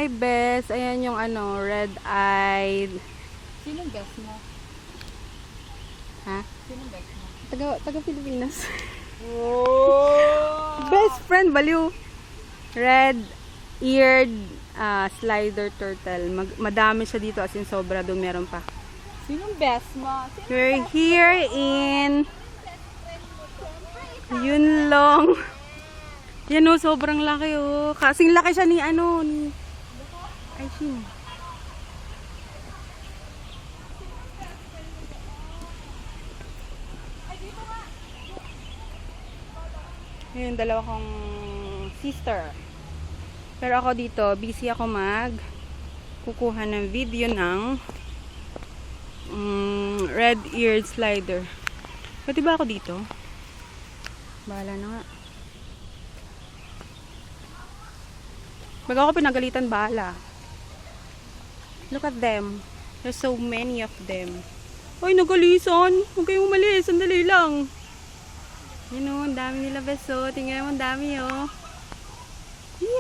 Hi, Bes. Ayan yung ano, red-eyed. Sinong best mo? Ha? Sinong best mo? Taga Pilipinas. Oh! Best friend, baliw. Red-eared slider turtle. Madami siya dito, as in sobra doon meron pa. Sinong best mo? We're here in Yunlong. Yan o, sobrang laki o. Kasing laki siya ni ano, ni Aishin. Yung dalawa kong sister. Pero ako dito, busy ako kukuha ng video ng red-eared slider. Pwede ba ako dito? Bahala na nga. Pag ako pinagalitan, bahala. Look at them. There's so many of them. Ay, nagalisan. Huwag kayong umalis. Sandali lang. Yun o, ang dami nila, beso. Tingnan mo, ang dami o.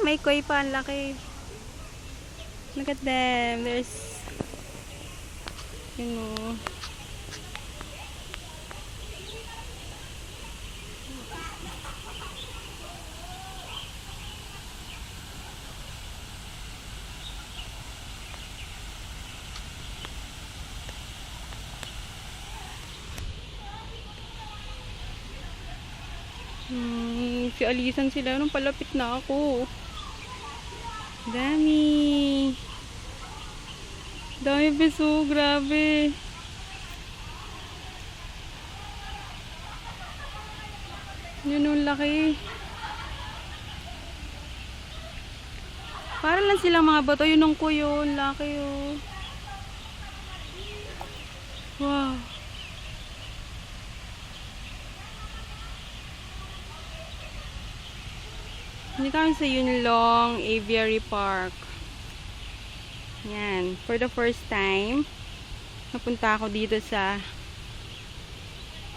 May koi pa, ang laki. Look at them. There's, yun o. Si Alisan sila nung palapit na ako. Dami. Dami beso, grabe. Yun ang laki. Para lang silang mga bato. Yun ang kuyo. Laki oh. Wow. Hindi kami sa Yunlong Aviary Park. Yan. For the first time, napunta ako dito sa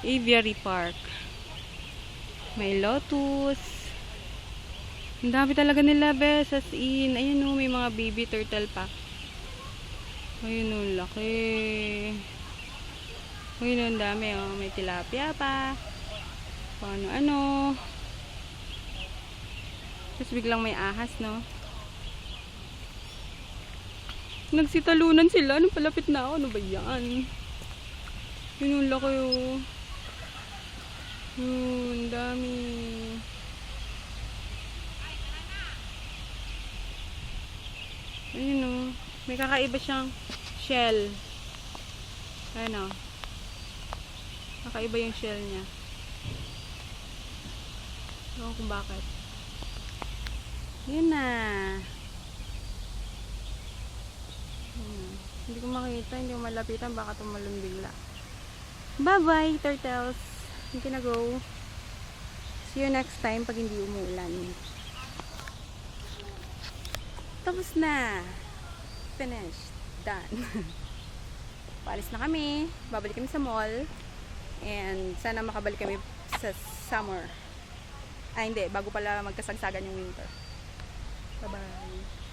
Aviary Park. May lotus. Ang dami talaga nila, bes. As in, ayun o, may mga baby turtle pa. Ayun o, laki. Ayun o, ang dami o. May tilapia pa. Ano-ano. Tapos biglang may ahas, no? Nagsitalunan sila. Nung palapit na ako, ano ba yan? Yun yung laki, oh. Yun, dami. Ayun, oh. May kakaiba siyang shell. Ayun, oh. Kakaiba yung shell niya. Ewan kung bakit. Yun na. Hindi ko makita, hindi ko malapitan, baka tumalon bigla. Bye-bye, turtles. You can go. See you next time pag hindi umuulan. Tapos na. Finished. Done. Paalis na kami. Babalik kami sa mall. And sana makabalik kami sa summer. Ay, hindi. Bago pala magkasagsagan yung winter. Bye-bye.